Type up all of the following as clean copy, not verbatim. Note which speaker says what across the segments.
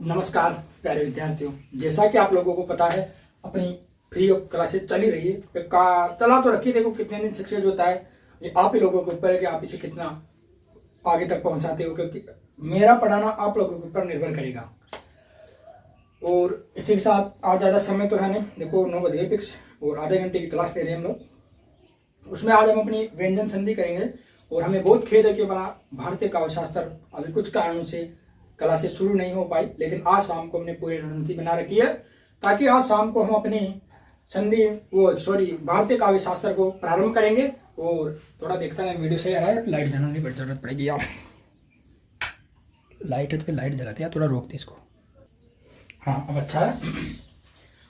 Speaker 1: नमस्कार प्यारे विद्यार्थियों, जैसा कि आप लोगों को पता है अपनी फ्री ऑफ क्लासेस चली रही है। चला तो रखी, देखो कितने दिन सक्सेस होता है ये आप ही लोगों के ऊपर है कि आप इसे कितना आगे तक पहुंचाते हो, क्योंकि मेरा पढ़ाना आप लोगों के ऊपर निर्भर करेगा। और इसी के साथ आज ज़्यादा समय तो है नहीं, देखो 9 बज गए फिक्स और आधे घंटे की क्लास ले रहे हैं हम लोग। उसमें आज हम अपनी व्यंजन संधि करेंगे और हमें बहुत खेद है कि बड़ा भारतीय काव्यशास्त्र अभी कुछ कारणों से क्लासेस शुरू नहीं हो पाई, लेकिन आज शाम को हमने पूरी रणनीति बना रखी है ताकि आज शाम को हम अपनी भारतीय काव्य शास्त्र को प्रारंभ करेंगे। और थोड़ा देखता है वीडियो सही आ रहा है, लाइट जलाने की जरूरत पड़ेगी यार, लाइट है तो फिर लाइट जलाते हैं, थोड़ा रोकते इसको। हाँ अब अच्छा है।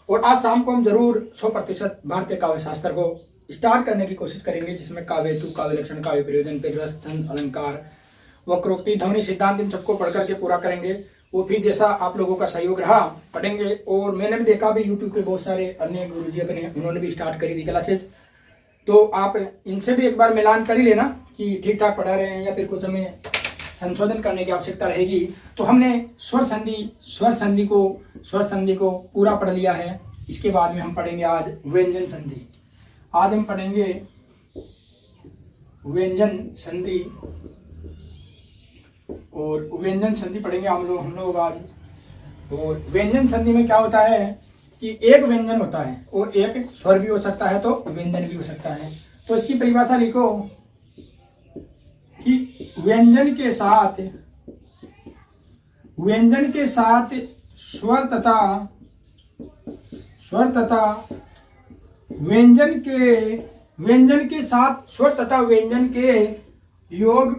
Speaker 1: और आज शाम को हम जरूर 100% भारतीय काव्य शास्त्र को स्टार्ट करने की कोशिश करेंगे, जिसमें काव्य हेतु, काव्य लक्षण, काव्य प्रयोजन, पेजरस, छंद, अलंकार, वक्रोक्ति, ध्वनि, सिद्धांत, इन सबको पढ़ करके पूरा करेंगे। वो फिर जैसा आप लोगों का सहयोग रहा पढ़ेंगे। और मैंने भी देखा भी यूट्यूब पे बहुत सारे अन्य गुरुजी अपने उन्होंने भी स्टार्ट करी थी क्लासेज, तो आप इनसे भी एक बार मिलान कर ही लेना कि ठीक ठाक पढ़ा रहे हैं या फिर कुछ हमें संशोधन करने की आवश्यकता रहेगी। तो हमने स्वर संधि को पूरा पढ़ लिया है। इसके बाद में हम पढ़ेंगे आज व्यंजन संधि। आज हम पढ़ेंगे व्यंजन संधि और व्यंजन संधि पढ़ेंगे हम लोग आज। और व्यंजन संधि में क्या होता है कि एक व्यंजन होता है और एक स्वर भी हो सकता है तो व्यंजन भी हो सकता है। तो इसकी परिभाषा लिखो कि व्यंजन के साथ स्वर तथा व्यंजन के साथ स्वर तथा व्यंजन के योग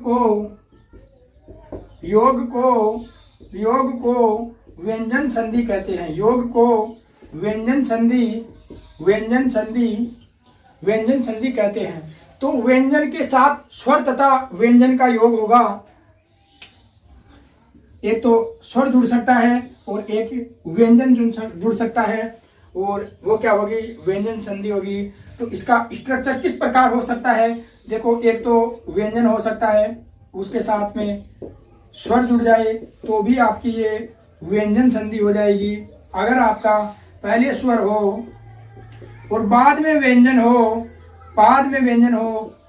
Speaker 1: को व्यंजन संधि कहते हैं। योग को व्यंजन संधि कहते हैं। तो व्यंजन के साथ स्वर तथा व्यंजन का योग होगा। एक तो स्वर जुड़ सकता है और एक व्यंजन जुड़ सकता है, और वो क्या होगी, व्यंजन संधि होगी। तो इसका स्ट्रक्चर किस प्रकार हो सकता है, देखो एक तो व्यंजन हो सकता है, उसके साथ में स्वर जुड़ जाए तो भी आपकी ये व्यंजन संधि हो जाएगी। अगर आपका पहले स्वर हो और बाद में व्यंजन हो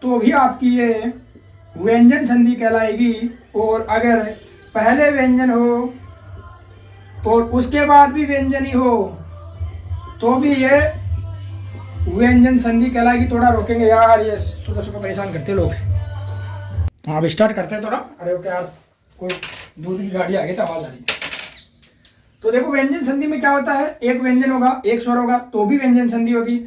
Speaker 1: तो भी आपकी ये व्यंजन संधि कहलाएगी। और अगर पहले व्यंजन हो और उसके बाद भी व्यंजन ही हो तो भी ये व्यंजन संधि कहलाएगी। थोड़ा रोकेंगे यार, ये सुबह सुबह परेशान करते लोग। अब स्टार्ट करते हैं थोड़ा। अरे ओके यार, कोई दूध की गाड़ी आ गई तो आवाज आ रही थी। तो देखो व्यंजन संधि में क्या होता है, एक व्यंजन होगा, एक स्वर होगा तो भी व्यंजन संधि होगी,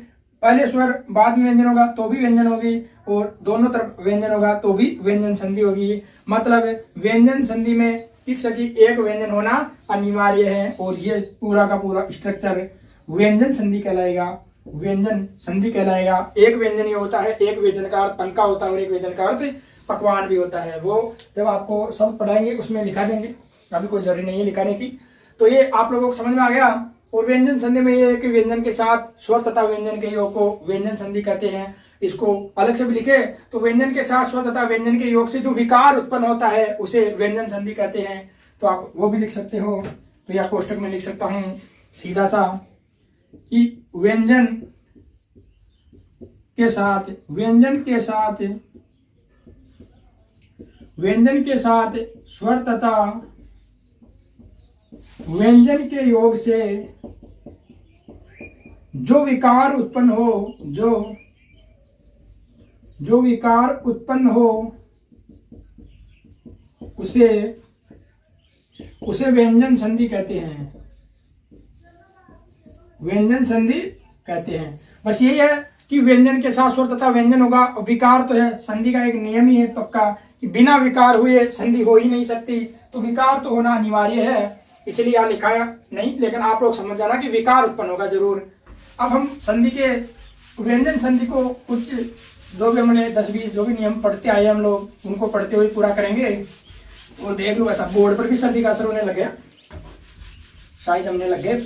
Speaker 1: पहले स्वर बाद में व्यंजन होगा तो भी व्यंजन होगी, और दोनों तरफ व्यंजन होगा तो भी व्यंजन संधि होगी। मतलब व्यंजन संधि में फिक्स की एक व्यंजन होना अनिवार्य है, और ये पूरा का पूरा स्ट्रक्चर व्यंजन संधि कहलाएगा। व्यंजन संधि कहलाएगा। एक व्यंजन ये होता है, एक व्यंजन का अर्थ पंखा होता है और एक व्यंजन का अर्थ पकवान भी होता है। वो जब आपको सब पढ़ाएंगे उसमें लिखा देंगे, अभी कोई जरूरी नहीं है लिखाने की। तो ये आप लोगों को समझ में आ गया। और व्यंजन संधि में ये है कि व्यंजन के साथ स्वर तथा व्यंजन के योग को व्यंजन संधि कहते हैं। इसको अलग से भी लिखे तो व्यंजन के साथ स्वर तथा व्यंजन के योग से जो विकार उत्पन्न होता है उसे व्यंजन संधि कहते हैं। तो आप वो भी लिख सकते हो। तो या कोष्टक में लिख सकता हूँ सीधा सा कि व्यंजन के साथ स्वर तथा व्यंजन के योग से जो विकार उत्पन्न हो उसे व्यंजन संधि कहते हैं। व्यंजन संधि कहते हैं। बस यही है कि व्यंजन के साथ स्वर तथा व्यंजन होगा। विकार तो है, संधि का एक नियम ही है पक्का कि बिना विकार हुए संधि हो ही नहीं सकती, तो विकार तो होना अनिवार्य है। इसलिए यहाँ लिखाया नहीं, लेकिन आप लोग समझ जाना कि विकार उत्पन्न होगा जरूर। अब हम संधि के व्यंजन संधि को कुछ जो भी हमने 10-20 जो भी नियम पढ़ते आए हम लोग, उनको पढ़ते हुए पूरा करेंगे। और देख लो ऐसा बोर्ड पर भी संधि का असर होने लग गया, शायद हमने लग गए।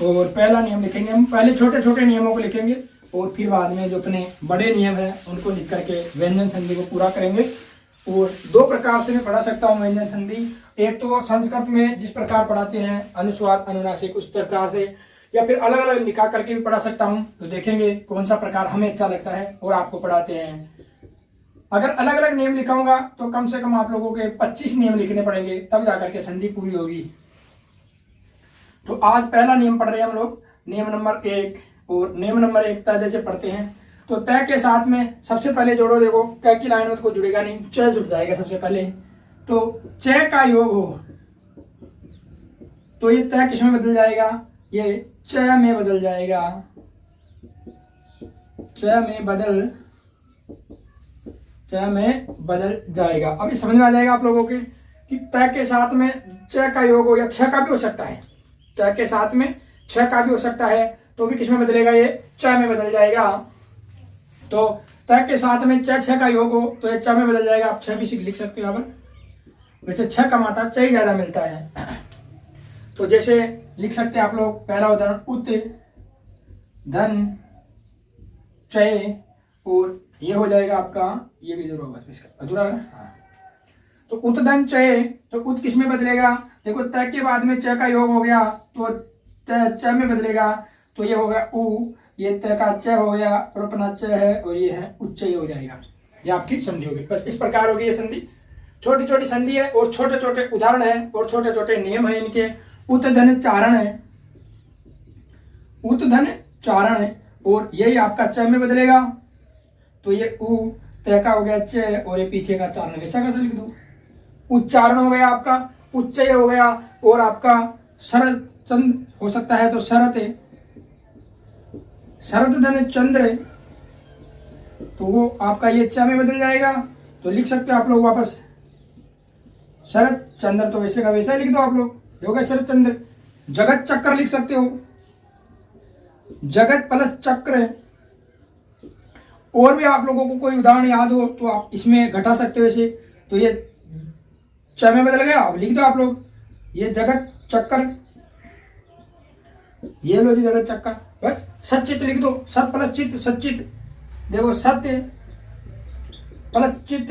Speaker 1: और पहला नियम लिखेंगे हम, पहले छोटे छोटे नियमों को लिखेंगे और फिर बाद में जो अपने बड़े नियम है उनको लिख करके व्यंजन संधि को पूरा करेंगे। और दो प्रकार से मैं पढ़ा सकता हूँ व्यंजन संधि। एक तो संस्कृत में जिस प्रकार पढ़ाते हैं अनुस्वार अनुनासिक उस प्रकार से, या फिर अलग अलग लिखा करके भी पढ़ा सकता हूँ। तो देखेंगे कौन सा प्रकार हमें अच्छा लगता है और आपको पढ़ाते हैं। अगर अलग अलग नियम लिखाऊंगा तो कम से कम आप लोगों के 25 नियम लिखने पड़ेंगे, तब जाकर के संधि पूरी होगी। तो आज पहला नियम पढ़ रहे हैं हम लोग, नियम नंबर 1। और नियम नंबर 1 तय जैसे पढ़ते हैं तो तय के साथ में सबसे पहले जोड़ो। देखो क की लाइन में तो जुड़ेगा नहीं, च जुड़ जाएगा सबसे पहले। तो च का योग हो तो ये तय किस में बदल जाएगा, ये च में बदल जाएगा। च में बदल जाएगा। अब ये समझ में आ जाएगा आप लोगों के कि तय के साथ में च का योग हो, या छ का भी हो सकता है। तय के साथ में छ का भी हो सकता है, तो भी किस में बदलेगा, ये च में बदल जाएगा। तो तय के साथ में च छ का योग हो तो ये च में बदल जाएगा। आप छ भी लिख सकते हो यहाँ पर। वैसे छ का मात्रा च ही ज्यादा मिलता है। तो जैसे लिख सकते हैं आप लोग, पहला उदाहरण उत धन चय, और ये हो जाएगा आपका, ये भी अधूरा होगा, अधूरा है। हाँ, तो उत धन चय, तो उत किस में बदलेगा, देखो तय के बाद में च का योग हो गया तो तय च में बदलेगा। तो ये होगा उ, ये तय का च हो गया और अपना च है, और ये है उच्चय हो जाएगा। ये आपकी संधि होगी। बस इस प्रकार होगी ये संधि। छोटी छोटी संधि है और छोटे छोटे उदाहरण है और छोटे छोटे नियम है इनके। उत धन चारण है, उत धन चारण है, और यही आपका च में बदलेगा। तो ये उ तय का हो गया च, और ये पीछे का चारण वैसा कैसे लिख दो, उच्चारण हो गया आपका, उच्चय हो गया। और आपका शरद चंद हो सकता है तो शरत है, शरद धन चंद्र, तो वो आपका ये च में बदल जाएगा। तो लिख सकते हो आप लोग वापस शरद चंद्र, तो वैसे का वैसा ही लिख दो आप लोग, हो गया शरद चंद्र। जगत चक्र लिख सकते हो, जगत प्लस चक्र। और भी आप लोगों को कोई उदाहरण याद हो तो आप इसमें घटा सकते हो ऐसे। तो ये च में बदल गया, अब लिख दो आप लोग ये जगत चक्कर, ये लो जी जगत चक्कर। बस सचित लिख दो, सत प्लस चित सचित। देखो सत्य प्लस चित,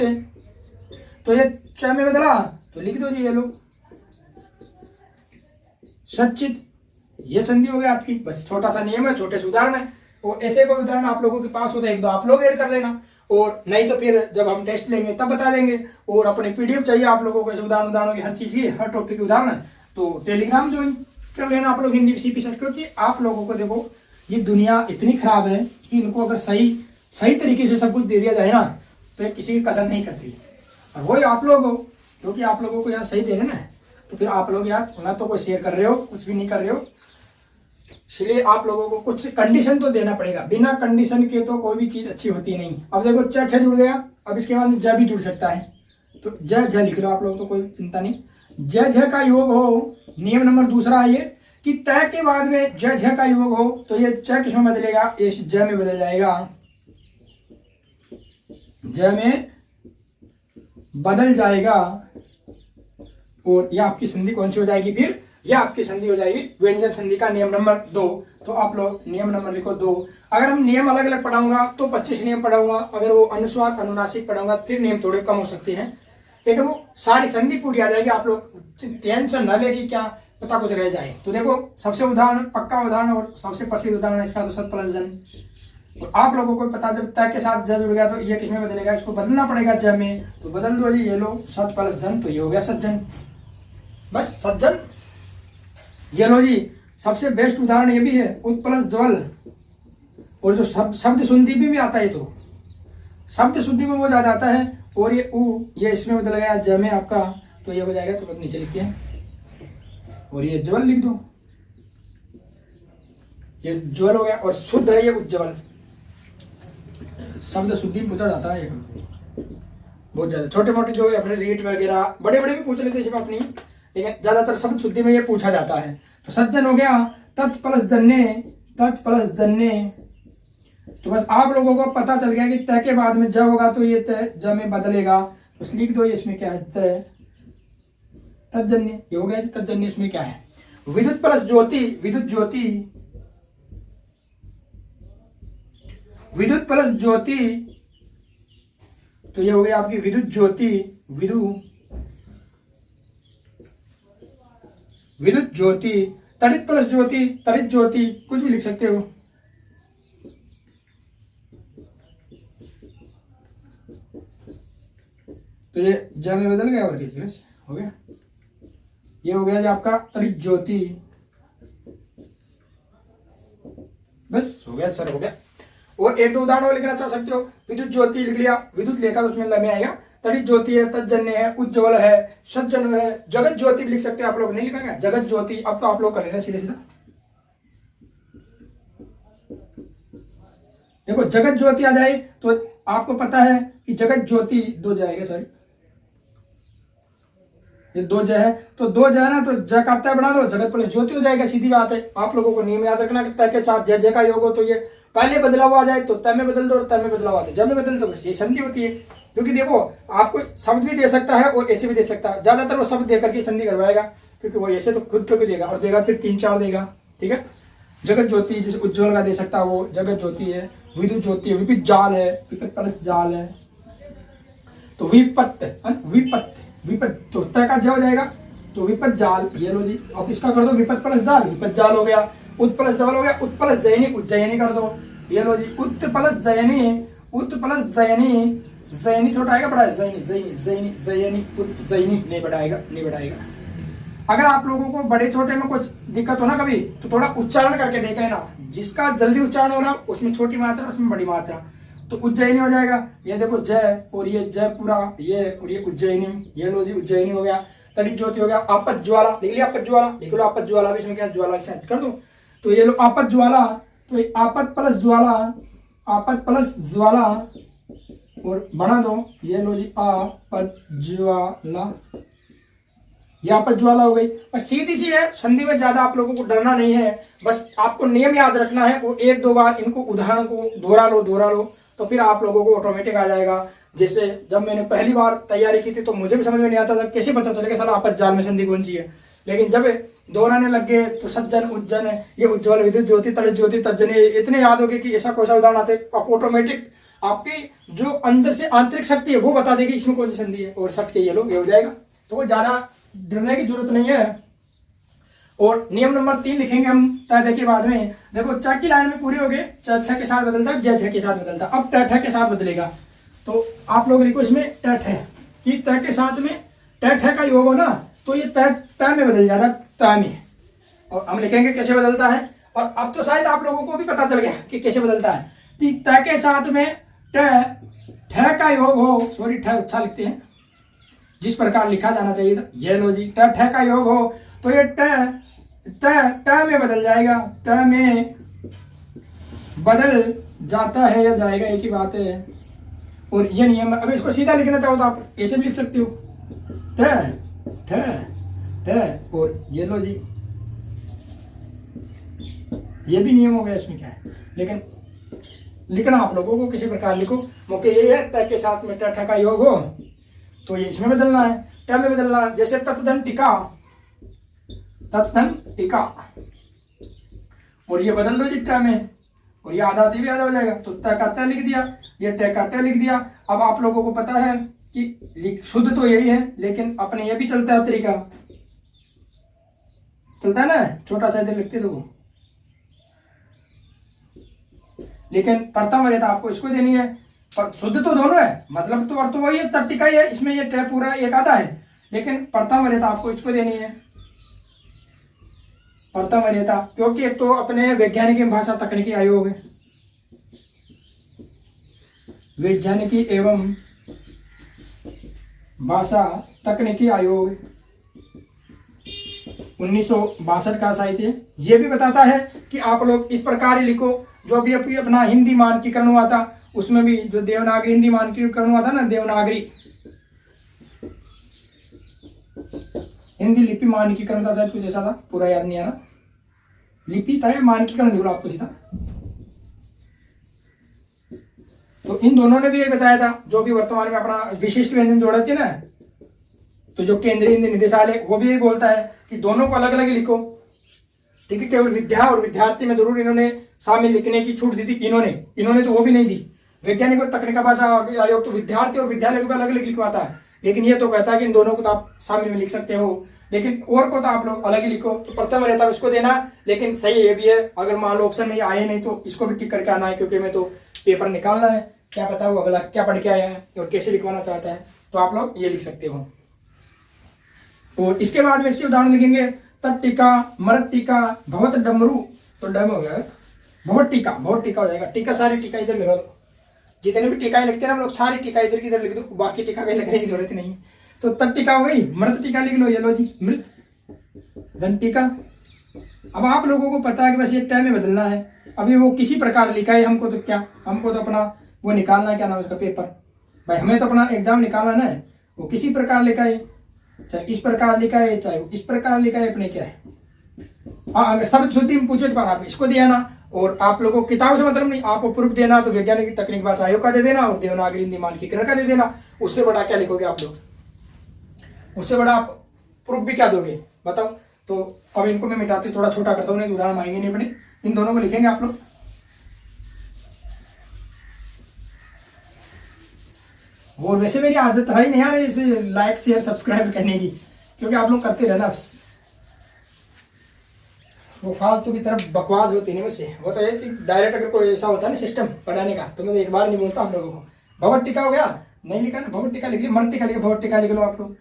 Speaker 1: तो ये च में बदला तो लिख दो जी ये लो सचित। ये संधि हो गई आपकी। बस छोटा सा नियम है, छोटे से उदाहरण है। और ऐसे कोई उदाहरण आप लोगों के पास होता है एक दो आप लोग ऐड कर लेना, और नहीं तो फिर जब हम टेस्ट लेंगे तब बता देंगे। और अपने पीडीएफ चाहिए आप लोगों को ऐसे उदाहरणों की, हर चीज की, हर टॉपिक के उदाहरण, तो टेलीग्राम ज्वाइन कर लेना आप लोग हिंदी सीपी सर। क्योंकि आप लोगों को देखो ये दुनिया इतनी खराब है कि इनको अगर सही तरीके से सब कुछ दे दिया जाए ना तो ये किसी की कदर नहीं करती। और वही आप लोग हो, क्योंकि आप लोगों को यहाँ सही दे रहे हैं ना, तो फिर आप लोग यार ना तो कोई शेयर कर रहे हो, कुछ भी नहीं कर रहे हो, इसलिए आप लोगों को कुछ कंडीशन तो देना पड़ेगा। बिना कंडीशन के तो कोई भी चीज अच्छी होती नहीं। अब देखो च छ जुड़ गया, अब इसके बाद ज भी जुड़ सकता है, तो ज झ लिख लो आप लोग, तो कोई चिंता नहीं। ज झ का योग हो, नियम नंबर 2 है ये कि तय के बाद में ज झ का योग हो तो ये च किस में बदलेगा, ये ज में बदल जाएगा, ज में बदल जाएगा। और यह आपकी संधि कौन सी हो जाएगी, फिर यह आपकी संधि हो जाएगी व्यंजन संधि का नियम नंबर 2। तो आप लोग नियम नंबर लिखो 2। अगर हम नियम अलग अलग पढ़ाऊंगा तो 25 नियम पढ़ाऊंगा, अगर वो अनुस्वार अनुनासिक पढ़ाऊंगा फिर नियम थोड़े कम हो सकते हैं, लेकिन वो सारी संधि पूरी आ जाएगी। आप लोग टेंशन न ले कि क्या पता कुछ रह जाए। तो देखो सबसे उदाहरण, पक्का उदाहरण और सबसे प्रसिद्ध उदाहरण इसका तो सत प्लस जन। तो आप लोगों को पता, जब तय के साथ ज जुड़ गया तो ये किस में बदलेगा, इसको बदलना पड़ेगा ज में, तो बदल दो जी, ये लो सत प्लस जन, तो ये हो गया सज्जन। बस सज्जन, ये लो जी। सबसे बेस्ट उदाहरण ये भी है उत प्लस ज्वल, और जो शब्द शुद्धि भी आता है, तो शब्द शुद्धि में वो ज्यादा आता है। और ये उ, ये इसमें बदल गया ज में आपका, तो ये हो जाएगा, तो नीचे लिखते हैं, और ये ज्वल लिख दो, ये ज्वल हो गया। और शुद्ध है ये उज्ज्वल, शब्द शुद्धि पूछा जाता है बहुत ज्यादा। छोटे मोटे जो अपने रीट वगैरह बड़े बड़े भी पूछ लेते हैं, ऐसी बात नहीं, लेकिन ज्यादातर शब्द शुद्धि में ये पूछा जाता है। तो सज्जन हो गया तत् प्लस जन्ने, तत् प्लस जन्ने। तो बस आप लोगों को पता चल गया कि तय के बाद में ज होगा तो ये तय ज में बदलेगा। बस लिख दो, इसमें क्या है, तय तज्जन्य, ये हो गया तज्जन्य। इसमें क्या है, विद्युत प्लस ज्योति, विद्युत ज्योति। विद्युत प्लस ज्योति, तो ये हो गई आपकी विद्युत ज्योति, विद्युत ज्योति। तड़ित प्लस ज्योति, तड़ित ज्योति, कुछ भी लिख सकते हो। तो ये ज में बदल गया और किसी हो गया, ये हो गया जी आपका तड़ित ज्योति। बस हो गया सर, हो गया। और एक दो उदाहरण और लिखना चाह सकते हो। विद्युत ज्योति लिख लिया, विद्युत लेकर उसमें लमे आएगा। तड़ित ज्योति है, तज्जन्य है, उज्ज्वल है, सज्जन है। जगत ज्योति भी लिख सकते हो आप लोग, नहीं लिखा जगत ज्योति। अब तो आप लोग कर लेना सीधे सीधा। देखो जगत ज्योति आ जाए तो आपको पता है कि जगत ज्योति दो जाएगा, सॉरी ये दो ज है, तो दो ज है ना, तो ज का तय बना लो, जगत प्लस ज्योति हो जाएगा, सीधी बात है। आप लोगों को नियम याद रखना कि तय के साथ ज का योग हो तो ये पहले बदलाव आ जाए तो तय में बदल दो, और तय में बदलाव आते जब में बदल दो, बस ये संधि होती है। क्योंकि देखो आपको शब्द भी दे सकता है और ऐसे भी दे सकता है, ज्यादातर वो शब्द दे करके संधि करवाएगा, क्योंकि वो ऐसे तो खुद तो देगा और देगा फिर 3-4 देगा, ठीक है। जगत ज्योति जैसे उज्ज्वल का दे सकता है, वो जगत ज्योति है। विद्युत ज्योति है, विपित जाल है, विपित प्लस जाल है, तो विपत तो तय का ज हो जाएगा, तो विपत जाल, ये लो जी। अब इसका कर दो विपत प्लस जाल, विपत जाल हो गया। उत प्लस जाल हो गया, उत प्लस जयनी, उज्जयनी कर दो, ये लो जी। उत प्लस जयनी, जयनी छोटा आएगा, बड़ा है जयनी, उत जयनी नहीं बढ़ाएगा। अगर आप लोगों को बड़े छोटे में कुछ दिक्कत हो ना कभी, तो थोड़ा उच्चारण करके देख लेना। जिसका जल्दी उच्चारण हो रहा उसमें छोटी मात्रा, उसमें बड़ी मात्रा, तो उज्जैनी हो जाएगा। ये देखो जय, और ये जय पूरा, ये और ये उज्जैनी, ये लो जी उज्जैनी हो गया। तड़ित ज्योति हो गया। आपत ज्वाला लिख लिया, आपत ज्वाला लिख लो, आपत ज्वाला भी इसमें क्या ज्वाला कर दो, तो ये लो आपत ज्वाला। तो ये आपत प्लस ज्वाला और बना दो, ये लो जी आपत ज्वाला, ये आपत ज्वाला हो गई। बस सीधी सी है, संधि में ज्यादा आप लोगों को डरना नहीं है, बस आपको नियम याद रखना है और 1-2 बार इनको उदाहरण को दोहरा लो तो फिर आप लोगों को ऑटोमेटिक आ जाएगा। जैसे जब मैंने पहली बार तैयारी की थी तो मुझे भी समझ में नहीं आता था कैसे पता चलेगा साला आपत जाल में संधि कौन सी है, लेकिन जब दोहराने लग गए तो सज्जन, उज्जन, ये उज्ज्वल, विद्युत ज्योति, तड़ित ज्योति, तज्जन, इतने याद हो गए कि ऐसा कौन सा उदाहरण आते ऑटोमेटिक आपकी जो अंदर से आंतरिक शक्ति है वो बता देगी इसमें कौन सी संधि है, और सट के ये लोग ये हो जाएगा। तो वो ज्यादा डरने की जरूरत नहीं है। और नियम नंबर 3 लिखेंगे हम तय के बाद में। देखो च की लाइन में पूरी हो गई, च छ के साथ बदलता है, ज झ के साथ बदलता है, अब ट ठ के साथ बदलेगा। तो आप लोग लिखो इसमें ट ठ कि त के साथ में ट ठ का योग हो ना, तो ये त में बदल जाता है, त में। और हम लिखेंगे कैसे बदलता है, और अब तो शायद आप लोगों को भी पता चल गया कि कैसे बदलता है। त के साथ में ठ का योग हो, सॉरी ठ अच्छा लिखते हैं जिस प्रकार लिखा जाना चाहिए था, ये लो जी। ठ का योग हो तो ये ट में बदल जाएगा, ट में बदल जाता है या जाएगा, एक ही बात है। और ये नियम, अब इसको सीधा लिखना चाहो तो आप ऐसे भी लिख सकते हो, ठ और ये लो जी, ये भी नियम हो गया, इसमें क्या है। लेकिन लिखना आप लोगों को किसी प्रकार लिखो, मौके ये है त के साथ में ठ का योग हो तो ये इसमें बदलना है, ट में बदलना है। जैसे तत्धन टिका, और ये बदल दो जी ट में, और ये आधा भी आधा हो जाएगा, तो त का त लिख दिया, ये ट का ट लिख दिया। अब आप लोगों को पता है कि शुद्ध तो यही है, लेकिन अपने ये भी चलता है तरीका, चलता है ना, छोटा सा इधर लिखते देखो, लेकिन प्रथम वरीयता आपको इसको देनी है। पर शुद्ध तो दोनों है, मतलब तो अर्थ तो वही है, तब टिका ही है, इसमें ये ट पूरा एक आधा है, लेकिन प्रथम वरीयता आपको इसको देनी है, प्रथम वरीयता। क्योंकि एक तो अपने वैज्ञानिक भाषा तकनीकी आयोग है, वैज्ञानिकी एवं भाषा तकनीकी आयोग 1962 का साहित्य ये भी बताता है कि आप लोग इस प्रकार ही लिखो। जो भी अपना हिंदी मानकीकरण हुआ था उसमें भी जो देवनागरी हिंदी मानकीकरण हुआ था ना, देवनागरी हिंदी लिपि मानकीकरण था, शायद कुछ ऐसा था, पूरा याद नहीं आ रहा, लिपि था या मानकीकरण दिखा आपको सीधा। तो इन दोनों ने भी यही बताया था, जो भी वर्तमान में अपना विशिष्ट व्यंजन जोड़े थे ना, तो जो केंद्रीय हिंदी निदेशालय वो भी यही बोलता है कि दोनों को अलग अलग लिखो। ठीक है। केवल विद्या और विद्यार्थी में जरूर इन्होंने शामिल लिखने की छूट दी थी। इन्होंने तो वो भी नहीं दी। वैज्ञानिक और तकनीकी भाषा आयोग तो विद्यार्थी और विद्यालय को अलग अलग लिखवाता है, लेकिन ये तो कहता है कि इन दोनों को तो आप शामिल में लिख सकते हो, लेकिन और को तो आप लोग अलग ही लिखो। तो प्रथम रहता है इसको देना, लेकिन सही ये भी है, अगर मान लो ऑप्शन में ये आए नहीं तो इसको भी टिक करके आना है, क्योंकि मैं तो पेपर निकालना है, क्या पता वो अगला क्या पढ़ के आया है और कैसे लिखवाना चाहता है, तो आप लोग ये लिख सकते हो। और इसके बाद में इसके उदाहरण लिखेंगे, तट टीका, मरट टीका, भवत डमरू, तो डम हो गया, भवत टीका हो जाएगा। टीका सारी टीका इधर लगा लो, जितने भी टीकाएं लिखते हैं ना हम लोग सारी टीका इधर की इधर लिख दो, बाकी टीका कहीं लिखने की जरूरत नहीं। तो तट टीका हो गई, मृत टीका लिख लो, ये लो जी मृत, धन टीका। अब आप लोगों को पता है कि बस ये टाइम में बदलना है, अभी वो किसी प्रकार लिखा है, हमको तो क्या, हमको तो अपना वो निकालना है, क्या नाम उसका पेपर, भाई हमें तो अपना एग्जाम निकालना है। वो किसी प्रकार लिखा है, चाहे इस प्रकार लिखा है चाहे इस प्रकार लिखा है, अपने क्या है। अगर शब्द शुद्धि में पूछे तो आप इसको दिया ना, और आप लोगों को किताब से मतलब नहीं, आपको प्रूफ देना तो वैज्ञानिक तकनीक भाषा आयोग का दे देना और देवनागरी हिंदी मानकीकरण का दे देना। उससे बड़ा क्या लिखोगे आप लोग, उससे बड़ा आप प्रूफ भी क्या दोगे बताओ। तो अब इनको मैं मिटाती थोड़ा छोटा करता हूँ, उदाहरण आएंगे नहीं अपने, इन दोनों को लिखेंगे आप लोग। और वैसे मेरी आदत है ही नहीं यार इसे लाइक शेयर सब्सक्राइब करने की, क्योंकि आप लोग करते रहना, वो फालतू की तरफ बकवास होती नहीं मुझसे। वो तो है कि डायरेक्ट अगर कोई ऐसा होता है ना सिस्टम पढ़ाने का, तो मैं तो एक बार नहीं बोलता आप लोगों को। भगवत टीका हो गया, नहीं लिखा ना, भगवत टीका लिख लिया, मर टीका लिखा, भगवत टीका लिख लो आप लोग,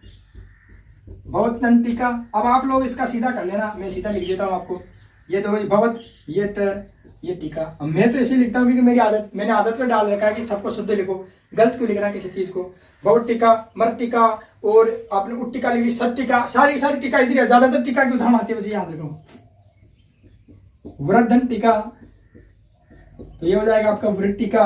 Speaker 1: भगवत नन टीका। अब आप लोग इसका सीधा कर लेना, मैं सीधा लिख देता हूँ आपको। ये तो भगवत, ये टीका। अब मैं तो ऐसे लिखता हूँ क्योंकि मेरी आदत, मैंने आदत में डाल रखा है कि सबको शुद्ध लिखो, गलत क्यों लिखना किसी चीज को। भगवत टीका, मर टीका, और आपने उट टीका लिखी, सत टीका, सारी सारी टीका इधर है। ज्यादातर टीका की उदाहरण आती है, बस याद रखो। वृद्धन टीका, तो ये हो जाएगा आपका वृद्ध टीका।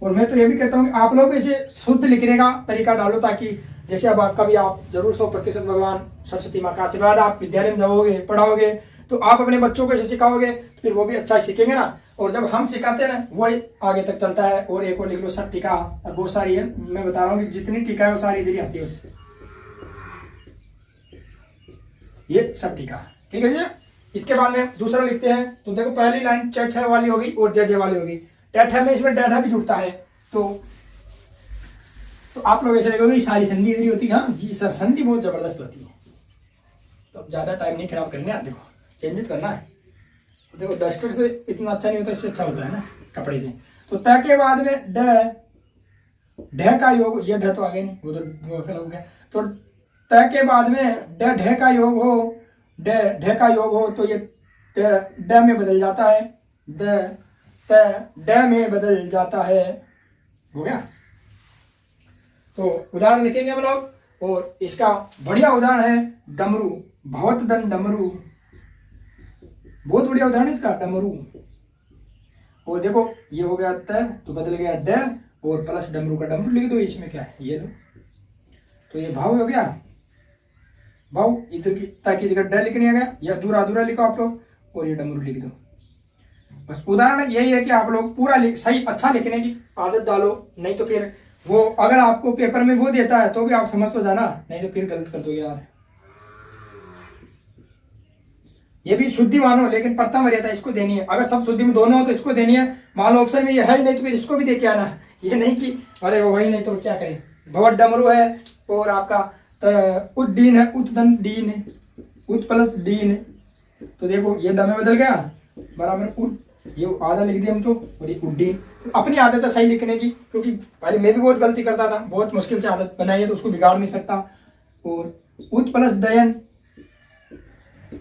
Speaker 1: और मैं तो ये भी कहता हूँ कि आप लोग इसे शुद्ध लिखने का तरीका डालो, ताकि जैसे अब कभी आप जरूर 100% भगवान सरस्वती माँ का आशीर्वाद, आप विद्यालय में जाओगे पढ़ाओगे तो आप अपने बच्चों को ऐसे सिखाओगे तो फिर वो भी अच्छा सीखेंगे ना। और जब हम सिखाते हैं ना वही आगे तक चलता है। और एक और लिख लो, सब टीका, बहुत सारी है, मैं बता रहा हूँ कि जितनी टीका है वो सारी इधर ही आती है उससे। ये सब टीका, ठीक है जी। इसके बाद में दूसरा लिखते हैं, तो देखो पहली लाइन च वाली होगी और जय वाली होगी। टैठा में इसमें डैठा भी जुड़ता है, तो आप लोग ऐसे लिखोगे सारी संधि इधर होती है। हाँ जी सर, संधि बहुत जबरदस्त होती है। तो अब ज्यादा टाइम नहीं खराब करना है, देखो चेंज करना है। तो देखो डस्टर से इतना अच्छा नहीं होता, इससे अच्छा होता है ना कपड़े से। तो त के बाद में ढ का योग, ये ढ तो आगे नहीं, वो तो हो गया। तो त के बाद में ढ का योग हो, ढ का योग हो, तो ये ड में बदल जाता है, ड में बदल जाता है, हो गया। तो उदाहरण लिखेंगे हम लोग, और इसका बढ़िया उदाहरण है डमरू, भवत दन डमरू, बहुत बढ़िया उदाहरण इसका डमरू। और देखो ये हो गया त, तो बदल गया ड, और प्लस डमरू का डमरू लिख दो, इसमें क्या है ये लो, तो ये भाव हो गया। भाव इधर की ताकि जगह ड लिखने आ गया, या अधूरा अधूरा लिखो आप लोग, और ये डमरू लिख दो। बस उदाहरण यही है कि आप लोग पूरा सही अच्छा लिखने की आदत डालो, नहीं तो फिर वो अगर आपको पेपर में वो देता है तो भी आप समझ तो जाना, नहीं तो फिर गलत कर दो यार। ये भी शुद्धि मानो, लेकिन प्रथम वरीयता इसको देनी है। अगर सब शुद्धि में दोनों हो तो इसको देनी है। मान लो ऑप्शन में ये है ही नहीं तो फिर इसको भी दे के आना। ये नहीं कि अरे वो वही नहीं तो क्या करें। भवत डमरू है, और आपका उद्दीन है, उत्दन डीन है, उत प्लस डीन है। तो देखो ये ड में बदल गया, बराबर उड, ये आधा लिख दिया हम तो, और ये उड्डीन। अपनी आदत है सही लिखने की, क्योंकि पहले मैं भी बहुत गलती करता था, बहुत मुश्किल से आदत बनाई है तो उसको बिगाड़ नहीं सकता। और उत प्लस डयन,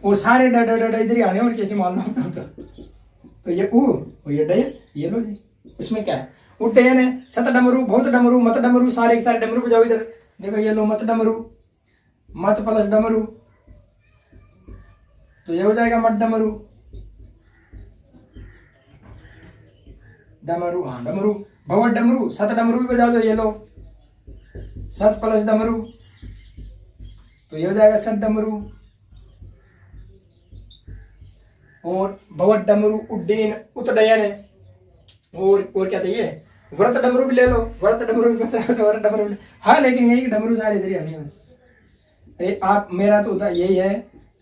Speaker 1: और सारे ड इधर ही आने, और कैसे मानना होता तो ये उ और ये डयन, ये लो जी। इसमें क्या है, उड्डयन है, सत डमरू, बहुत डमरू, मत डमरू, सारे सारे डमरू बजाओ इधर। देखो ये लो मत डमरू, मत प्लस डमरू, तो ये हो जाएगा मत डमरू, डमरू, हाँ डमरू, भवत डमरू, सत डमरू भी बजा दो, ये लो सत प्लस डमरू, तो ये हो जाएगा सत डमरू। और भवत डमरू, उड्डीन, उतडयन है, और क्या चाहिए, व्रत डमरू भी ले लो, व्रत डमरू भी व्रत डमरू भी। हाँ लेकिन यही डमरू सारे इधर ही आने बस। अरे आप, मेरा तो यही है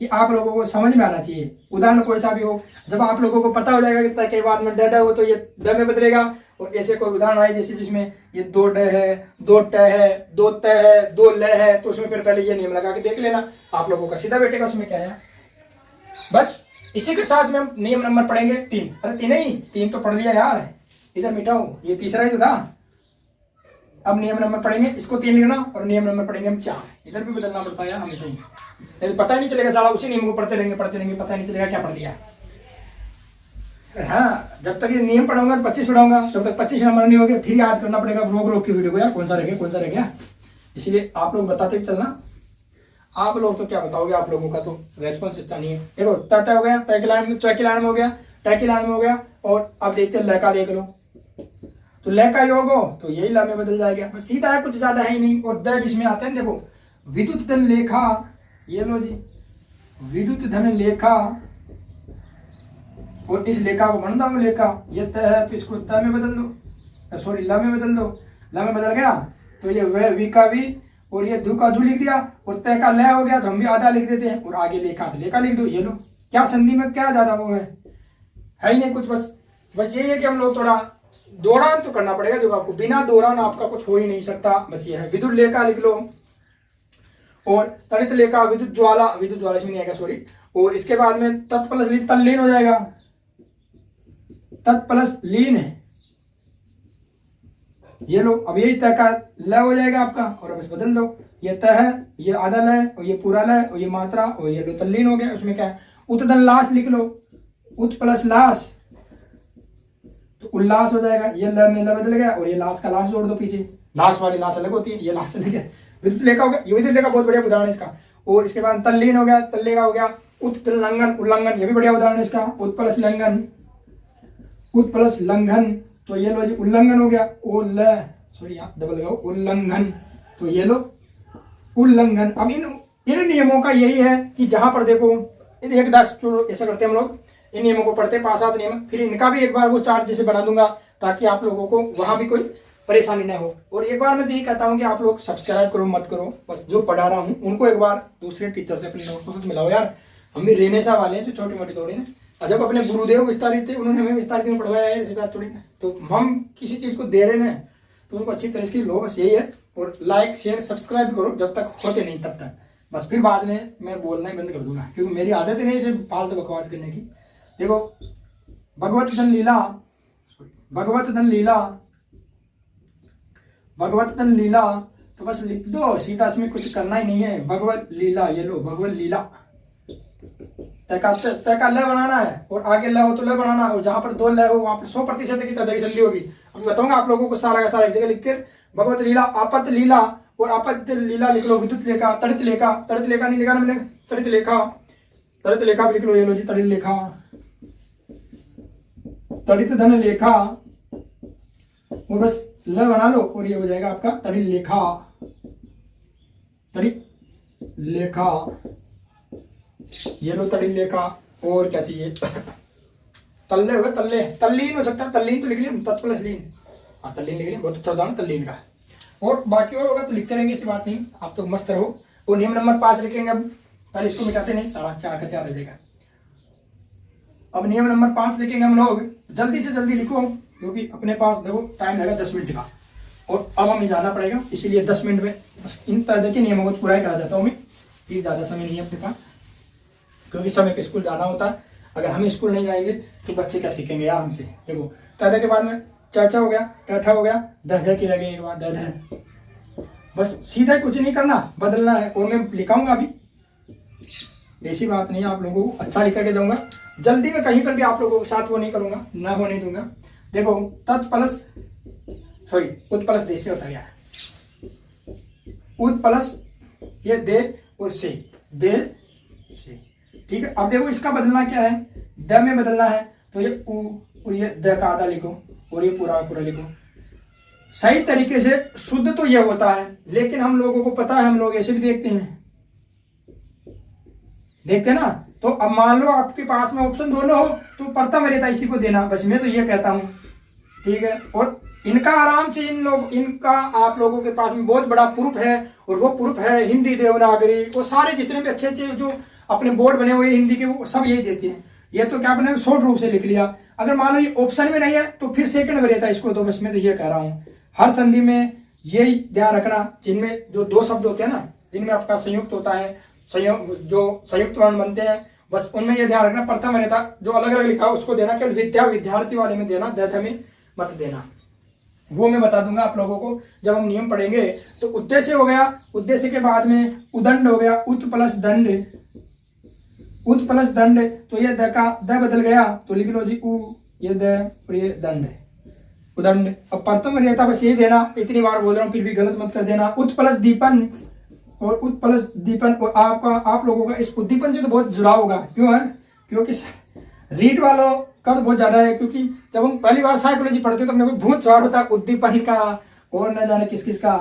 Speaker 1: कि आप लोगों को समझ में आना चाहिए। उदाहरण कोई सा भी हो, जब आप लोगों को पता हो जाएगा कि त के बाद में ड हो तो ये ड में बदलेगा। और ऐसे कोई उदाहरण आए जैसे जिसमें ये 2 ड है, 2 ट है, 2 त है, 2 ल है, तो उसमें फिर पहले ये नियम लगा के देख लेना, आप लोगों का सीधा बैठेगा उसमें क्या है। बस इसी के साथ में हम नियम नंबर पढ़ेंगे 3। अरे 3 नहीं, 3 तो पढ़ लिया यार, इधर मिटाओ, ये तीसरा ही तो था। अब नियम नंबर पढ़ेंगे, इसको 3 लिखना, और नियम नंबर पढ़ेंगे हम 4। इधर भी बदलना पड़ता है यार हमेशा ही, नहीं पता ही नहीं चलेगा साला, उसी नियम को पढ़ते रहेंगे पता ही नहीं चलेगा क्या पढ़ दिया। हाँ, जब तक ये नियम पढ़ाऊंगा 25 पढ़ाऊंगा, जब तक 25 नंबर नहीं हो गया फिर याद करना पड़ेगा रोक की वीडियो को यार, कौन सा रह गया। इसलिए आप लोग बताते भी चलना। आप लोग तो क्या बताओगे, आप लोगों का तो रेस्पॉन्स अच्छा नहीं है। देखो त हो गया, त की लाइन में, च की लाइन में हो गया, ट की लाइन में हो गया, और अब देखते हैं ल का देख लो, तो ल का योग हो तो यही ल में बदल जाएगा, बस सीधा है, कुछ ज्यादा है ही नहीं। और द जिसमें आते हैं, देखो विद्युत धन लेखा, ये लो जी, विद्युत धन लेखा, और इस लेखा को बन दो लेखा, ये त है तो इसको त में बदल दो, सॉरी ल में बदल दो, ल में बदल गया तो ये वी का वी, और ये धू का धू लिख दिया, और तय का लय हो गया तो हम भी आधा लिख देते हैं, और आगे लेखा तो लेखा लिख दो। ये लो, क्या संधि में क्या ज्यादा वो है ही नहीं कुछ, बस यही है कि हम लोग थोड़ा दौरान तो करना पड़ेगा, जो आपको बिना दौरान आपका कुछ हो ही नहीं सकता। बस ये है, विद्युत लेखा लिख लो, और तड़ित लेखा, विद्युत ज्वाला इसमें नहीं आएगा सॉरी, और इसके बाद में तत् प्लस लीन, तल्लीन हो जाएगा, तत् प्लस लीन है, ये लो। अब यही तय का ल हो जाएगा आपका, और अब इस बदल दो, ये त है, ये आधा ल, और ये पूरा ल, और ये मात्रा, और ये लो तल्लीन हो गया। उसमें क्या है, उत्तन लाश लिख लो, उत प्लस लाश तो उल्लास हो जाएगा, ये ल में ल बदल गया, और ये लाश का लाश जोड़ दो पीछे, लाश वाली लाश अलग होती है, ये लाश अलग है। विद्युत लेखा हो गया, ये विद्युत लेखा बहुत बढ़िया उदाहरण है इसका। और इसके बाद तल्लीन हो गया, तल्लेगा हो गया, उत्तलंघन उल्लंघन, ये भी बढ़िया उदाहरण है इसका। उत प्लस लंघन, उत प्लस लंघन, तो ये लो जी उल्लंघन हो गया, ओ ल सॉरी यहाँ डबल गया, उल्लंघन, तो ये लो उल्लंघन। अब इन नियमों का यही है कि जहां पर देखो 1-10 ऐसा करते हैं हम लोग, इन नियमों को पढ़ते 5-7 नियम, फिर इनका भी एक बार वो चार्ट जैसे बना दूंगा, ताकि आप लोगों को वहां भी कोई परेशानी ना हो। और एक बार मैं तो यही कहता हूँ कि आप लोग सब्सक्राइब करो मत करो, बस जो पढ़ा रहा हूँ उनको एक बार दूसरे टीचर से अपने नोट्स से मिलाओ यार। हम भी रेनेसा वाले हैं, छोटी मोटी थोड़ी ना, जब अपने गुरुदेव विस्तारित थे उन्होंने हमें विस्तारित में पढ़वाया है, ऐसी बात थोड़ी ना। तो हम किसी चीज को दे रहे हैं तो उनको अच्छी तरह से लो, बस यही है। और लाइक शेयर सब्सक्राइब करो जब तक होते नहीं तब तक, बस फिर बाद में मैं बोलना ही बंद कर दूंगा, क्योंकि मेरी आदत ही नहीं इसे फालतू बकवास करने की। देखो भगवत धन लीला, भगवत धन लीला, भगवत धन लीला, तो बस लिख दो सीधा, इसमें कुछ करना ही नहीं है। भगवत लीला, ये लो भगवत लीला, तय का ल बनाना है, और आगे ल हो तो ल बनाना है, और जहां पर 2 ल हो वहां पर 100% की तय संधि होगी। अब बताऊंगा आप लोगों को सारा का सारा एक जगह लिखकर, भगवत लीला, आपत लीला, और आपत लीला लिख लो, विद्युत लेखा, तड़ित लेखा, तड़ित लेखा नहीं लिखा ना मैंने, तड़ित लेखा, तड़ित लेखा भी लिख लो, ये लो जी तड़ित लेखा, तड़ित धन लेखा, और बस ल बना लो, और ये हो जाएगा आपका तड़ित लेखा, तड़ित लेखा, ये लो तड़ित लेखा। और क्या चाहिए, तल्ले होगा, तल्ले, तल्लीन हो सकता है, तल्लीन तो लिख लिया, तत् प्लस लीन, हाँ तल्लीन लिख लिया, बहुत अच्छा उदाहरण तल्लीन का। और बाकी और होगा तो लिखते रहेंगे, ऐसी बात नहीं, आप तो मस्त रहो। और नियम नंबर 5 लिखेंगे, अब पहले इसको मिटाते नहीं, 4.5 का 4 रह जाएगा। अब नियम नंबर 5 लिखेंगे हम लोग, जल्दी से जल्दी लिखो, क्योंकि अपने पास देखो टाइम लगा 10 मिनट का, और अब हमें जाना पड़ेगा, इसीलिए 10 मिनट में बस इन तरह के नियमों को पूरा करा जाता हूँ मैं, ये ज़्यादा समय नहीं है अपने पास, क्योंकि समय पे स्कूल जाना होता है। अगर हम स्कूल नहीं जाएंगे तो बच्चे क्या सीखेंगे यार हमसे। देखो तादा के बाद में चाचा हो गया, टाठा हो गया, दह की लगे एक बार दह, बस सीधा कुछ नहीं करना, बदलना है। और मैं लिखाऊंगा अभी, ऐसी बात नहीं, आप लोगों को अच्छा लिखा के जाऊंगा, जल्दी में कहीं पर भी आप लोगों के साथ वो नहीं करूंगा, ना होने दूंगा। देखो तत् प्लस सॉरी उत प्लस दे से होता गया, उत प्लस ये दे और से, दे से, ठीक है। अब देखो इसका बदलना क्या है, द में बदलना है, तो ये उ, और ये द का आधा लिखो, और ये पूरा पूरा लिखो। सही तरीके से शुद्ध तो ये होता है, लेकिन हम लोगों को पता है, हम लोग ऐसे भी देखते हैं ना। तो अब मान लो आपके पास में ऑप्शन दोनों हो, तो प्रथम वरीयता इसी को देना, बस मैं तो ये कहता हूं ठीक है। और इनका आराम से इनका आप लोगों के पास में बहुत बड़ा प्रूफ है, और वो प्रूफ है हिंदी देवनागरी, वो सारे जितने भी अच्छे अच्छे जो अपने बोर्ड बने हुए हिंदी के वो सब यही देते हैं। ये तो क्या बने शॉर्ट रूप से लिख लिया। अगर मान लो ये ऑप्शन में नहीं है तो फिर सेकंड वरीयता इसको दो। बस मैं तो ये कह रहा हूँ हर संधि में यही ध्यान रखना, जिनमें जो दो शब्द होते हैं ना, जिनमें आपका संयुक्त होता है, जो संयुक्त वर्ण बनते हैं, बस उनमें ये ध्यान रखना प्रथम वरीयता जो अलग अलग लिखा है उसको देना, केवल विद्या विद्यार्थी वाले में देना, दध में मत देना। वो मैं बता दूंगा आप लोगों को जब हम नियम पढ़ेंगे। तो उद्देश्य हो गया, उद्देश्य के बाद में उदंड हो गया, उत प्लस दंड, उत प्लस दंड। तो ये द का द बदल गया तो लिख लो जी उ, ये द और ये दंड, उदंड। अब प्रथम वरीयता बस यही देना, इतनी बार बोल रहा हूँ फिर भी गलत मत कर देना। उत प्लस दीपन और उत प्लस दीपन, और आप लोगों का इस उद्दीपन से तो बहुत जुड़ाव होगा। क्यों है? क्योंकि रीड वालों का तो बहुत ज्यादा है, क्योंकि जब हम पहली बार साइकोलॉजी पढ़ते तो अपने को भूत सवार होता है उद्दीपन का और न जाने किस किस का।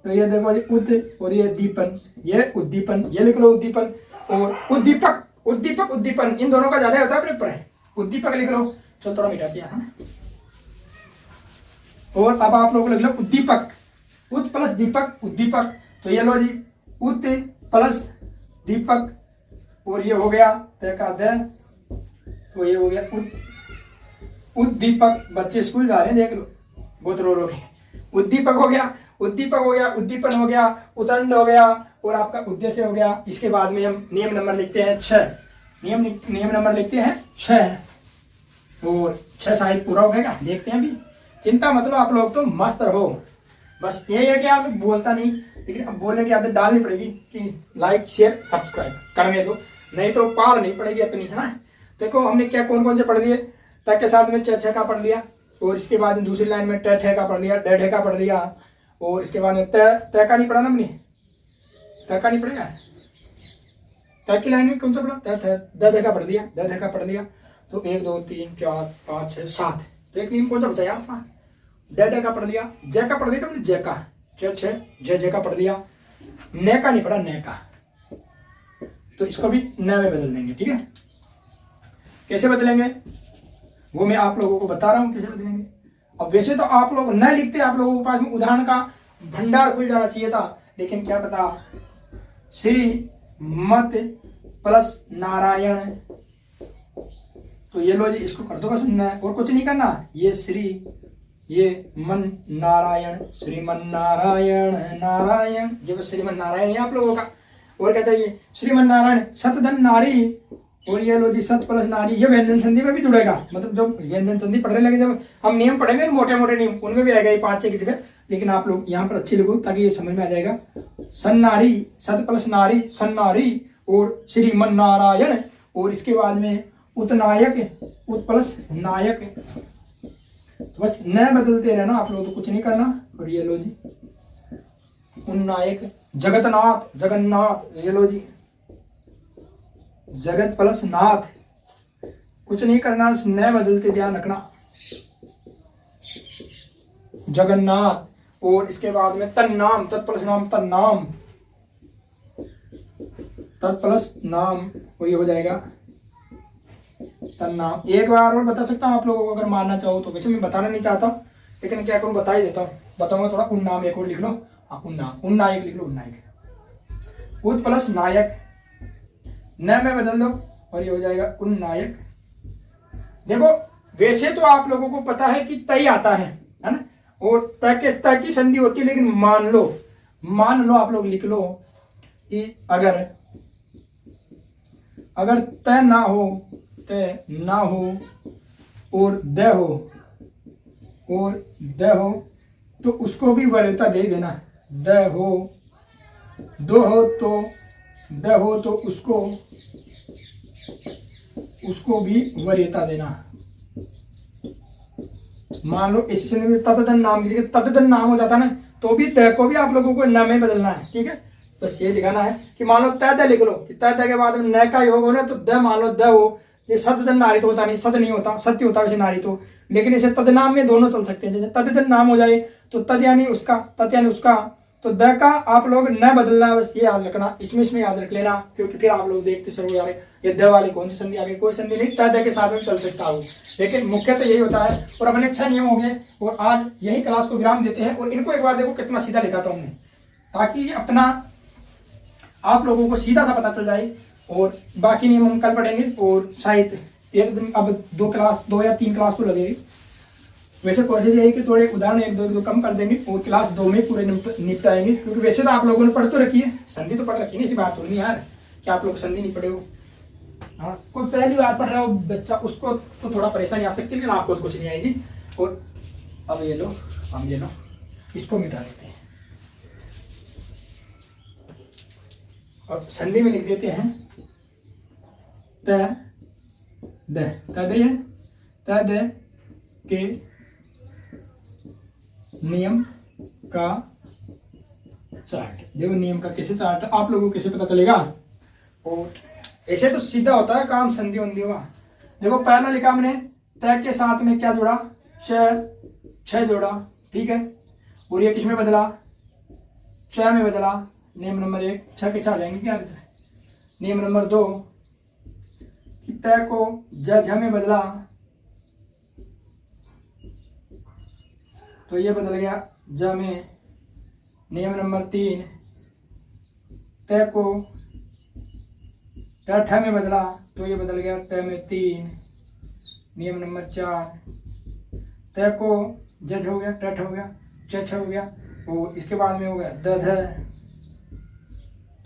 Speaker 1: तो ये देखो जी उद और ये दीपन, ये उद्दीपन, ये लिख लो उद्दीपन। और उद्दीपक उद्दीपक उद्दीपन इन दोनों का ज्यादा होता है अपने पर। उद्दीपक लिख लो, चलो थोड़ा मिटा दिया है। और अब आप लोग लिख लो उद्दीपक, उद प्लस दीपक उद्दीपक। तो ये लो जी उद प्लस दीपक, और ये हो गया त का द, तो ये हो गया उद्दीपक। बच्चे स्कूल जा रहे हैं देख लो, बहुत रो के। उद्दीपक हो गया, उद्दीपक हो गया, उद्दीपन हो गया, उदंड हो गया, और आपका उद्देश्य हो गया। इसके बाद में हम नियम नंबर लिखते हैं 6, नियम नंबर लिखते हैं 6, और 6 शायद पूरा हो गया, देखते हैं अभी। चिंता मतलब आप लोग तो मस्त रहो। बस ये है कि आप बोलता नहीं, लेकिन अब बोलने की आदत डालनी पड़ेगी कि लाइक शेयर सब्सक्राइब करने दो, नहीं तो पार नहीं पड़ेगी अपनी, है ना। देखो हमने क्या कौन कौन से पढ़ दिए। त के साथ में छ का पढ़ लिया, और इसके बाद में दूसरी लाइन में ट का पढ़ लिया, ड का पढ़ लिया, और इसके बाद में त का नहीं पढ़ा ना हमने, त का नहीं पढ़ेगा। त की लाइन में कौन सा पढ़ा? द का पढ़ दिया, द का पढ़ लिया। तो 1 2 3 4 5 6 7, तो एक नियम कौन सा बचा आपका? ड का पढ़ लिया, ज का पढ़ दिया हमने, ज का ज का पढ़ लिया, न का नहीं पढ़ा, न का। तो इसको भी न में बदल देंगे, ठीक है। कैसे बदलेंगे वो मैं आप लोगों को बता रहा हूं कैसे बदलेंगे। अब वैसे तो आप लोग न लिखते, आप लोगों के पास में उदाहरण का भंडार खुल जाना चाहिए था, लेकिन क्या पता श्री मत प्लस नारायण। तो ये लो जी, इसको कर दो बस न, और कुछ नहीं करना। ये श्री, ये मन नारायण, श्रीमन नारायण नारायण, ये बस श्रीमन नारायण है आप लोगों का। और कहता है ये श्रीमन नारायण सतधन नारी, और ये लो जी सत प्लस नारी, ये व्यंजन संधि में भी जुड़ेगा। मतलब जब व्यंजन संधि पढ़ने लगे, जब हम नियम पढ़ेंगे मोटे मोटे नियम, उनमें भी आएगा ये 5 6 की जगह, लेकिन आप लोग यहाँ पर अच्छी लिखो ताकि ये समझ में आ जाएगा। सन्नारी, सत प्लस नारी सन्नारी, और श्रीमन नारायण, और इसके बाद में उत्नायक, उत प्लस नायक। तो बस न बदलते रहना आप लोग, तो कुछ नहीं करना। और ये लो जी उन्नायक, जगतनाथ जगन्नाथ, ये लो जी जगत प्लस नाथ, कुछ नहीं करना, न बदलते ध्यान रखना, जगन्नाथ। और इसके बाद में तन्नाम, तत् प्लस नाम तन्नाम, तत् प्लस नाम, और ये हो जाएगा तन्नाम। एक बार और बता सकता हूँ आप लोगों को अगर मानना चाहो तो, वैसे मैं बताना नहीं चाहता, लेकिन क्या करूँ बता ही देता हूँ। बताऊंगा थोड़ा। उन्नाम एक और लिख लो, हाँ उन्नाम, उन्नायक लिख लो, उन्नायक। उत प्लस नायक, न में बदल दो, और ये हो जाएगा उन्नायक। देखो वैसे तो आप लोगों को पता है कि तय आता है ना, और तय की संधि होती है, लेकिन मान लो आप लोग लिख लो कि अगर तय ना हो, तय ना हो और द हो, तो उसको भी वरीयता दे देना। द हो, दो हो तो द हो, तो उसको भी वरीयता देना। मान लो इसी से तदन नाम की जगह तदन नाम हो जाता ना, तो भी द को भी आप लोगों को न में बदलना है, ठीक है। बस ये लिखाना है कि मान लो तय द लिख लो, कि तय द के बाद में न का योग हो ना, तो द मान लो द हो। ये सतदन नारी तो होता नहीं, सद नहीं होता, सत्य होता वैसे नारी तो, लेकिन इसे तदनाम में दोनों चल सकते हैं। जैसे तदन नाम हो जाए तो तद यानी उसका, तत् यानी उसका, तो द का आप लोग न बदलना, बस ये याद रखना, इसमें याद रख लेना, क्योंकि फिर आप लोग देखते चलो यार ये द वाली कौन सी संधि आ गई, कोई संधि नहीं, त द के साथ में चल सकता हो, लेकिन मुख्य तो यही होता है। और अपने 6 नियम हो गए और आज यही क्लास को विराम देते हैं। और इनको एक बार देखो कितना सीधा लिखा था हमने, ताकि अपना आप लोगों को सीधा सा पता चल जाए। और बाकी नियम हम कल पढ़ेंगे और शायद एक दिन, अब 2 या 3 क्लास तो लगेगी। वैसे कोशिश यही कि थोड़े उदाहरण एक दो कम कर देंगे और क्लास 2 में पूरे निपटाएंगे, क्योंकि वैसे तो आप लोगों ने पढ़ तो रखी है, संधि तो पढ़ रखी है, ऐसी बात हो नहीं यार कि आप लोग संधि नहीं पढ़े हो। हाँ, कोई पहली बार पढ़ रहा हो बच्चा, उसको तो थोड़ा परेशानी आ सकती है, लेकिन आपको तो कुछ नहीं आएगी। और अब ये लो, हम ये लो, इसको मिटा देते हैं और संधि में लिख देते हैं त द के नियम का चार्ट। देखो नियम का कैसे चार्ट आप लोगों को कैसे पता चलेगा। और ऐसे तो सीधा होता है काम संधि वंधि हुआ। देखो पहला लिखा हमने त के साथ में क्या जोड़ा, छ जोड़ा, ठीक है। और ये किसमें बदला, च में बदला। नियम नंबर 1, 6 के 6 जाएंगे क्या। नियम नंबर 2 कि त को झ में बदला, तो ये बदल गया ज में। नियम नंबर 3 त को ठ में बदला, तो ये बदल गया त में 3। नियम नंबर 4 त को जज हो गया, टठ हो गया, छ हो गया, और इसके बाद में हो गया ध,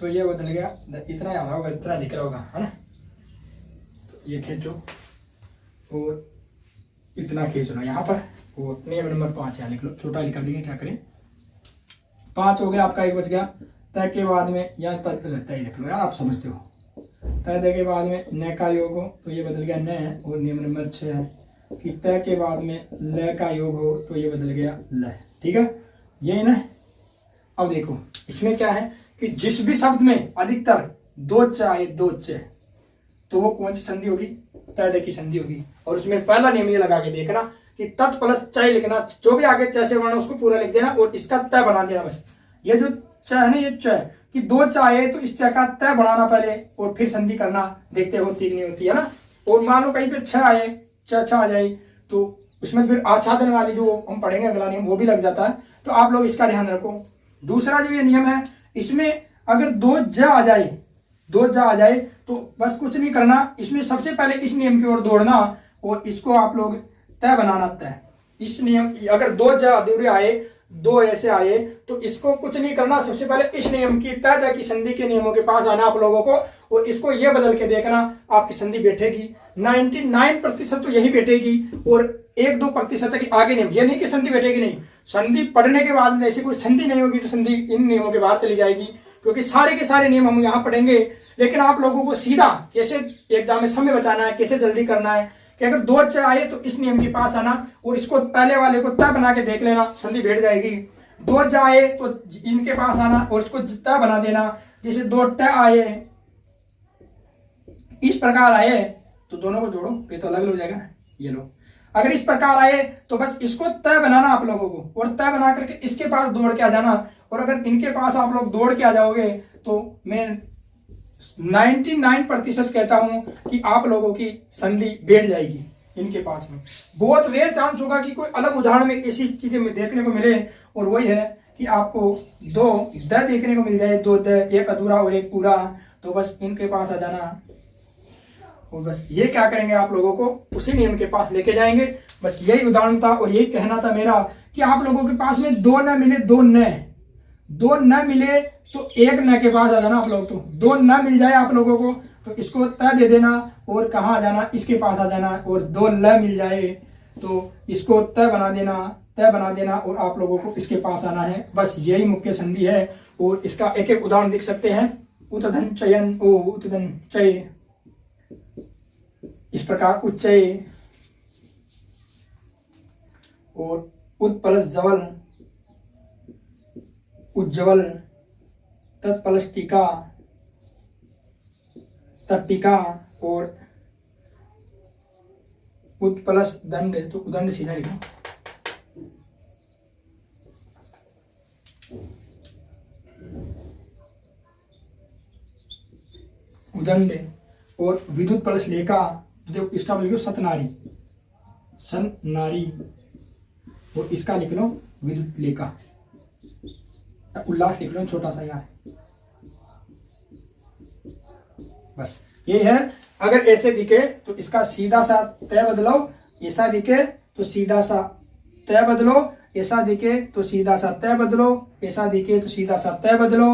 Speaker 1: तो ये बदल गया इतना याद होगा, इतना दिख रहा होगा, है ना। तो ये खींचो और इतना खींचना यहाँ पर। और नियम नंबर 5 यहाँ लिख लो, छोटा लिख देंगे, क्या करें। 5 हो गया आपका, एक बच गया। तय के बाद में यहाँ तय लिख लो यार, आप समझते हो। तय के बाद में न का योग हो, तो ये बदल गया न। और नियम नंबर 6 कि तय के बाद में ल का योग हो, तो ये बदल गया ल, ठीक है। यही ना। अब देखो इसमें क्या है कि जिस भी शब्द में अधिकतर 2 च आए, 2 च, तो वो कौन सी संधि होगी, तय की संधि होगी। और उसमें पहला नियम ये लगा के देखना कि तत् प्लस चय लिखना, जो भी आगे च से वर्ण उसको पूरा लिख देना और इसका तय बना देना। बस ये जो च है ना, ये च कि 2 च आए तो इस च का तय बनाना पहले और फिर संधि करना, देखते होती कि नहीं होती, है ना। और मान लो कहीं पे 6 आए, च आ जाए, तो उसमें फिर आच्छादन वाली जो हम पढ़ेंगे अगला नियम वो भी लग जाता है। तो आप लोग इसका ध्यान रखो। दूसरा जो ये नियम है, इसमें अगर 2 ज आ जाए, 2 ज आ जाए, तो बस कुछ नहीं करना, इसमें सबसे पहले इस नियम की ओर दौड़ना और इसको आप लोग तय बनाना। तय इस नियम, अगर 2 ज अधूरे आए, 2 ऐसे आए, तो इसको कुछ नहीं करना, सबसे पहले इस नियम की तय की संधि के नियमों के पास आना आप लोगों को, और इसको ये बदल के देखना, आपकी संधि बैठेगी। 99% तो यही बैठेगी और 1-2% की आगे नियम, ये नहीं कि संधि बैठेगी नहीं। संधि पढ़ने के बाद में ऐसी कोई संधि नहीं होगी तो संधि इन नियमों के बाद चली जाएगी, क्योंकि सारे के सारे नियम हम यहाँ पढ़ेंगे। लेकिन आप लोगों को सीधा कैसे एग्जाम में समय बचाना है, कैसे जल्दी करना है, कि अगर 2 च आए तो इस नियम के पास आना और इसको पहले वाले को तय बना के देख लेना, संधि बैठ जाएगी। 2 ज आए तो इनके पास आना और इसको तय बना देना। जैसे 2 ट आए, इस प्रकार आए तो दोनों को जोड़ो, ये तो अलग हो जाएगा ना, ये लो। अगर इस प्रकार आए तो बस इसको तय बनाना आप लोगों को, और तय बना करके इसके पास दौड़ के आ जाना। और अगर इनके पास आप लोग दौड़ के आ जाओगे तो मैं 99% कहता हूं कि आप लोगों की संधि बैठ जाएगी इनके पास में। बहुत रेयर चांस होगा कि कोई अलग उदाहरण में ऐसी चीजें देखने को मिले, और वही है कि आपको 2 द देखने को मिल जाए, 2 द, एक अधूरा और एक पूरा, तो बस इनके पास आ जाना। और बस ये क्या करेंगे, आप लोगों को उसी नियम के पास लेके जाएंगे। बस यही उदाहरण था और यही कहना था मेरा कि आप लोगों के पास में 2 न मिले, 2 न मिले तो 1 न के पास आ जाना आप लोग। तो 2 न मिल जाए आप लोगों को तो इसको तय दे देना और कहाँ आ जाना, इसके पास आ जाना। और 2 ल मिल जाए तो इसको तय बना देना और आप लोगों को इसके पास आना है। बस यही मुख्य संधि है। और इसका एक एक उदाहरण देख सकते हैं। उतधन चयन, ओ उतधन चय, इस प्रकार उच्चय, और उत्पलस जवल, उज्जवल, तत्पलस टीका, तट्टिका, और उत्पलस दंड, तो उदंड सीधा लिखो। उदंड और विद्युत प्लस लेका, देखो इसका लिख लो सतनारी, सन नारी, और इसका लिख लो विद्युत लेका, उल्लास लिख लो छोटा सा यार, बस ये है। अगर ऐसे दिखे तो इसका सीधा सा तय बदलो, ऐसा दिखे तो सीधा सा तय बदलो, ऐसा दिखे तो सीधा सा तय बदलो, ऐसा दिखे तो सीधा सा तय बदलो,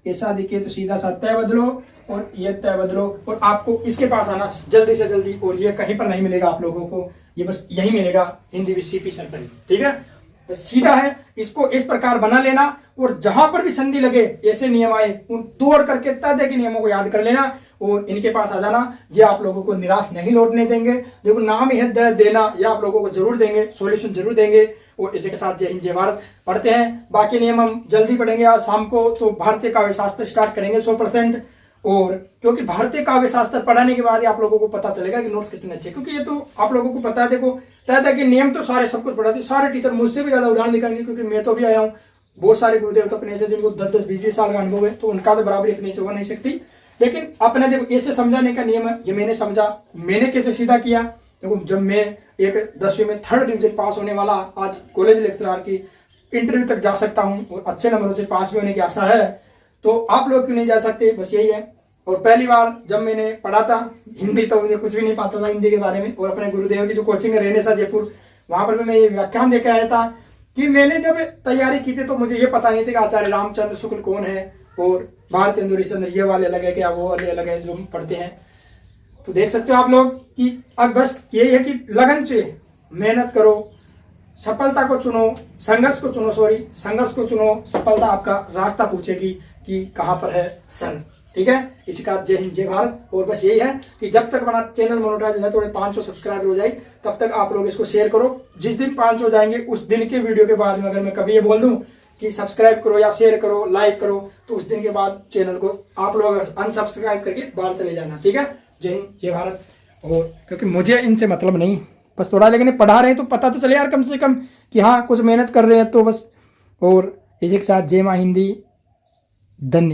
Speaker 1: ऐसा दिखे तो सीधा सा तय बदलो, और ये तय बदलो। और आपको इसके पास आना जल्दी से जल्दी, और ये कहीं पर नहीं मिलेगा आप लोगों को, ये बस यही मिलेगा हिंदी विद सीपी सरपरी, ठीक है। तो सीधा है, इसको इस प्रकार बना लेना, और जहां पर भी संधि लगे ऐसे नियम आए उन तोड़ करके तय के नियमों को याद कर लेना और इनके पास आ जाना। ये आप लोगों को निराश नहीं लौटने देंगे। देखो नाम ही है दय देना, ये आप लोगों को जरूर देंगे, सॉल्यूशन जरूर देंगे। और इसी के साथ जय हिंद जय भारत पढ़ते हैं। बाकी नियम हम जल्दी पढ़ेंगे आज शाम को। तो भारतीय काव्य शास्त्र स्टार्ट करेंगे 100%, और क्योंकि भारतीय काव्य शास्त्र पढ़ाने के बाद ही आप लोगों को पता चलेगा कि नोट्स कितने अच्छे, क्योंकि ये तो आप लोगों को पता है। देखो तय के नियम तो सारे सब कुछ पढ़ाते, सारे टीचर मुझसे भी ज्यादा उदाहरण दिखाएंगे, क्योंकि मैं तो भी आया हूँ। बहुत सारे गुरुदेव तो अपने से जिनको 10-10, 20-20 साल का अनुभव है, तो उनका तो बराबर इतनी हो नहीं सकती। लेकिन अपने देखो ऐसे समझाने का नियम है, ये मैंने समझा, मैंने कैसे सीधा किया। देखो जब मैं एक 10वीं में 3rd डिवीजन पास होने वाला, आज कॉलेज लेक्चरर की इंटरव्यू तक जा सकता हूँ और अच्छे नंबरों से पास भी होने की आशा है, तो आप लोग क्यों नहीं जा सकते, बस यही है। और पहली बार जब मैंने पढ़ा था हिंदी, तो मुझे कुछ भी नहीं पता था हिंदी के बारे में। और अपने गुरुदेव की जो कोचिंग है रेनेसा जयपुर, वहां पर भी मैं ये व्याख्यान देकर आया था कि मैंने जब तैयारी की थी तो मुझे ये पता नहीं था कि आचार्य रामचंद्र शुक्ल कौन है और भारतेंदु हरिश्चंद्र ये वाले अलग है क्या, वो वाले अलग है जो पढ़ते हैं। तो देख सकते हो आप लोग कि अब बस यही है कि लगन से मेहनत करो, सफलता को चुनो, संघर्ष को चुनो, संघर्ष को चुनो, सफलता आपका रास्ता पूछेगी कि कहाँ पर है सन, ठीक है। इसी का जय हिंद जय भारत। और बस यही है कि जब तक हमारा चैनल मोनेटाइज है, थोड़े 500 सब्सक्राइबर हो जाए, तब तक आप लोग इसको शेयर करो। जिस दिन 500 हो जाएंगे उस दिन के वीडियो के बाद में अगर मैं कभी ये बोल दूं कि सब्सक्राइब करो या शेयर करो, लाइक करो, तो उस दिन के बाद चैनल को आप लोग अनसब्सक्राइब करके बाहर चले जाना, ठीक है। जय हिंद जय भारत। और क्योंकि मुझे इनसे मतलब नहीं, बस थोड़ा लेकिन पढ़ा रहे हैं तो पता तो चले यार कम से कम कि हाँ कुछ मेहनत कर रहे हैं, तो बस। और इसी के साथ जय मां हिंदी, धन्यवाद।